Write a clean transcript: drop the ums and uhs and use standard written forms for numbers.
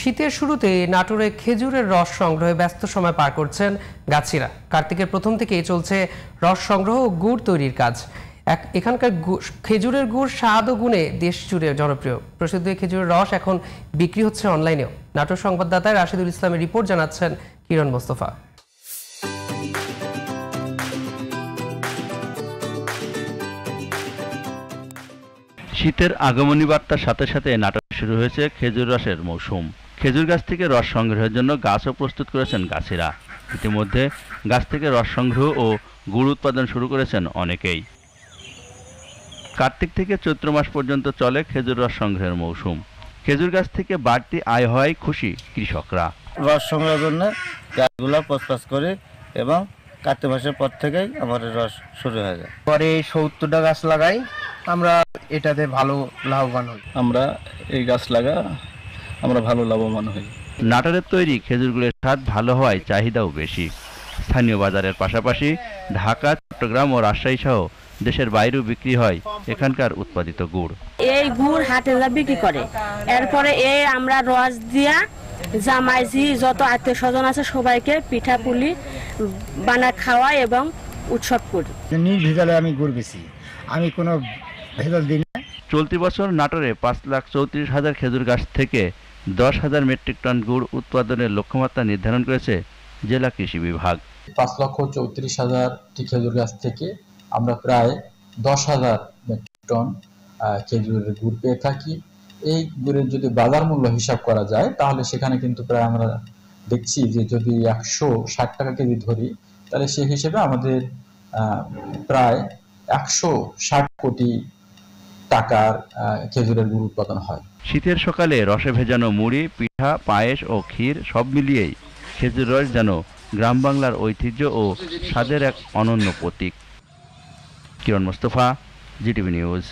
শীতের শুরুতে নাটোরে খেজুরের রস সংগ্রহে ব্যস্ত সময় পার করছেন গাছিরা। কার্তিকের প্রথম থেকেই চলছে রস সংগ্রহ ও গুড় তৈরির কাজ। এখানকার খেজুরের গুড় স্বাদ ও গুণে দেশ জুড়ে জনপ্রিয়। প্রসিদ্ধ এই খেজুরের রস এখন বিক্রি হচ্ছে অনলাইনেও। নাটোর সংবাদদাতা রাশিদুল ইসলামের রিপোর্ট, জানাচ্ছেন কিরণ মোস্তফা। শীতের আগমনী বার্তার সাথে সাথে নাটোরে শুরু হয়েছে খেজুর রসের মৌসুম। খেজুর গাছ থেকে রস সংগ্রহের জন্য গাছও প্রস্তুত করেছেন গাছিরা। ইতিমধ্যে গাছ থেকে রস সংগ্রহ ও গুড় উৎপাদন শুরু করেছেন অনেকেই। কার্তিক থেকে চৈত্র মাস পর্যন্ত চলে খেজুর রস সংগ্রহের মৌসুম। খেজুর গাছ থেকে বাড়তি আয় হওয়ায় খুশি কৃষকরা। রস সংগ্রহের জন্য গাছগুলো পচপাচ করে এবং কার্তিক মাসের পর থেকেই আমাদের রস শুরু হয়ে যায়। পরে 70টা গাছ লাগাই, আমরা এটাতে ভালো লাভবান হই। আমরা এই গাছ আমরা ভালো লাভবান হই। নাটোরের তৈরি খেজুর গুড়ের স্বাদ ভালো হওয়ায় চাহিদাও বেশি। স্থানীয় বাজারের পাশাপাশি ঢাকা, চট্টগ্রাম ও রাজশাহী সহ দেশের বাইরেও বিক্রি হয় এখানকার উৎপাদিত গুড়। এই গুড় হাটে বিক্রি করে, এরপরে আমরা রস দিয়া জামাইজি যত আত্মীয় স্বজন আছে সবাইকে পিঠা পুলি বানা খাওয়াই এবং উৎসব করি। নির্ভেজালে আমি গুড় বেশি, আমি কোনো ভেজাল দিই না। চলতি বছর নাটোরে 5,34,000 খেজুর গাছ থেকে 10,000 মেট্রিক টন গুড় উৎপাদনের লক্ষ্যমাত্রা নির্ধারণ করেছে জেলা কৃষি বিভাগ। 5,34,000টি খেজুর গাছ থেকে আমরা প্রায় 10,000 মেট্রিক টন খেজুরের গুড় পেয়ে থাকি। এই গুড়ের যদি বাজার মূল্য হিসাব করা যায় তাহলে সেখানে কিন্তু প্রায় আমরা দেখছি যে যদি 160 টাকা কেজি ধরি তাহলে সেই হিসেবে আমাদের প্রায় 160 কোটি টাকার খেজুরের গুড় উৎপাদন হয়। শীতের সকালে রসে ভেজানো মুড়ি, পিঠা, পায়েস ও ক্ষীর সব মিলিয়েই খেজুর রস যেন গ্রাম বাংলার ঐতিহ্য ও স্বাদের এক অনন্য প্রতীক। কিরণ মোস্তফা, জিটিভি নিউজ।